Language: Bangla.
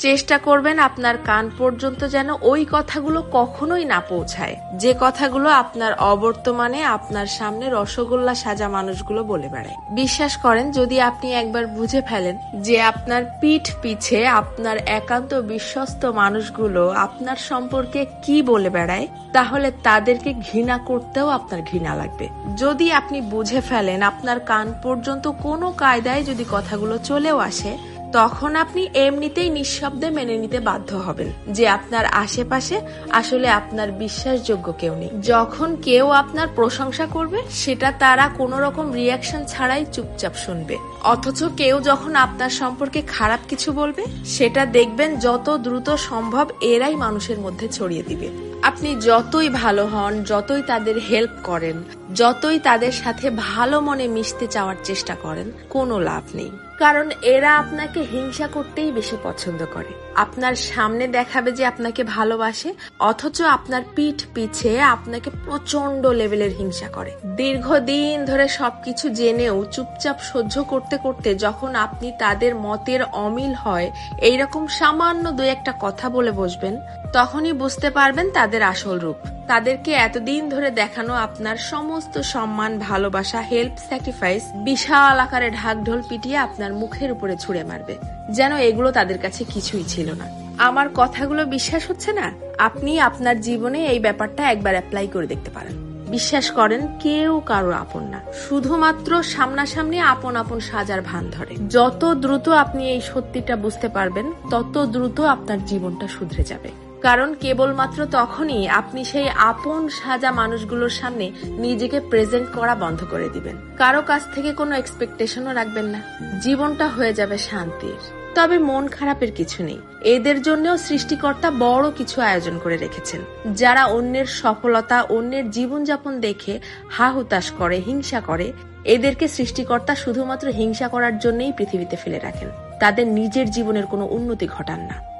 চেষ্টা করবেন আপনার কান পর্যন্ত যেন ওই কথাগুলো কখনোই না পৌঁছায়, যে কথাগুলো আপনার অবর্তমানে আপনার সামনে রসগোল্লা সাজা মানুষগুলো বলে বেড়ায়। বিশ্বাস করেন, যদি আপনি একবার বুঝে ফেলেন যে আপনার পিঠ পিছে আপনার একান্ত বিশ্বস্ত মানুষগুলো আপনার সম্পর্কে কি বলে বেড়ায়, তাহলে তাদেরকে ঘৃণা করতেও আপনার ঘৃণা লাগবে। যদি আপনি বুঝে ফেলেন আপনার কান পর্যন্ত কোনো কায়দায় যদি কথাগুলো চলেও আসে, তখন আপনি এমনিতেই নিঃশব্দে মেনে নিতে বাধ্য হবেন যে আপনার আশেপাশে আসলে আপনার বিশ্বাসযোগ্য কেউ নেই। যখন কেউ আপনার প্রশংসা করবে, সেটা তারা কোনো রকম রিয়াকশন ছাড়াই চুপচাপ শুনবে। অথচ কেউ যখন আপনার সম্পর্কে খারাপ কিছু বলবে, সেটা দেখবেন যত দ্রুত সম্ভব এরাই মানুষের মধ্যে ছড়িয়ে দিবে। আপনি যতই ভালো হন, যতই তাদের হেল্প করেন, যতই তাদের সাথে ভালো মনে মিশতে চাওয়ার চেষ্টা করেন, কোনো লাভ নেই। কারণ এরা আপনাকে হিংসা করতেই বেশি পছন্দ করে। আপনার সামনে দেখাবে যে আপনাকে ভালোবাসে, অথচ আপনার পিঠ পিছে আপনাকে প্রচন্ড লেভেলের হিংসা করে। দীর্ঘদিন ধরে সবকিছু জেনেও চুপচাপ সহ্য করতে করতে যখন আপনি তাদের মতের অমিল হয় এইরকম সামান্য দুই একটা কথা বলে বসবেন, তখনই বুঝতে পারবেন তাদের আসল রূপ। তাদেরকে এতদিন ধরে দেখানো আপনার সমস্ত সম্মান, ভালোবাসা, হেল্প, স্যাক্রিফাইস বিশাল আকারে ঢাকঢোল পিটিয়ে আপনার মুখের উপরে ছুঁড়ে মারবে, যেন এগুলো তাদের কাছে কিছুই ছিল না। আমার কথাগুলো বিশ্বাস হচ্ছে না? আপনি আপনার জীবনে এই ব্যাপারটা একবার অ্যাপ্লাই করে দেখতে পারেন। বিশ্বাস করেন, কেউ কারো আপন না, শুধুমাত্র সামনাসামনি আপন আপন সাজার ভান ধরে। যত দ্রুত আপনি এই সত্যিটা বুঝতে পারবেন, তত দ্রুত আপনার জীবনটা শুধরে যাবে। কারণ কেবলমাত্র তখনই আপনি সেই আপন সাজা মানুষগুলোর সামনে নিজেকে প্রেজেন্ট করা বন্ধ করে দিবেন। কারো কাছ থেকে কোনো এক্সপেকটেশনও রাখবেন না। জীবনটা হয়ে যাবে শান্তির। তবে মন খারাপের কিছু নেই। এদের জন্যও সৃষ্টিকর্তা বড় কিছু আয়োজন করে রেখেছেন। যারা অন্যের সফলতা, অন্যের জীবনযাপন দেখে হা হুতাশ করে, হিংসা করে, এদেরকে সৃষ্টিকর্তা শুধুমাত্র হিংসা করার জন্যই পৃথিবীতে ফেলে রাখেন। তাদের নিজের জীবনের কোনো উন্নতি ঘটান না।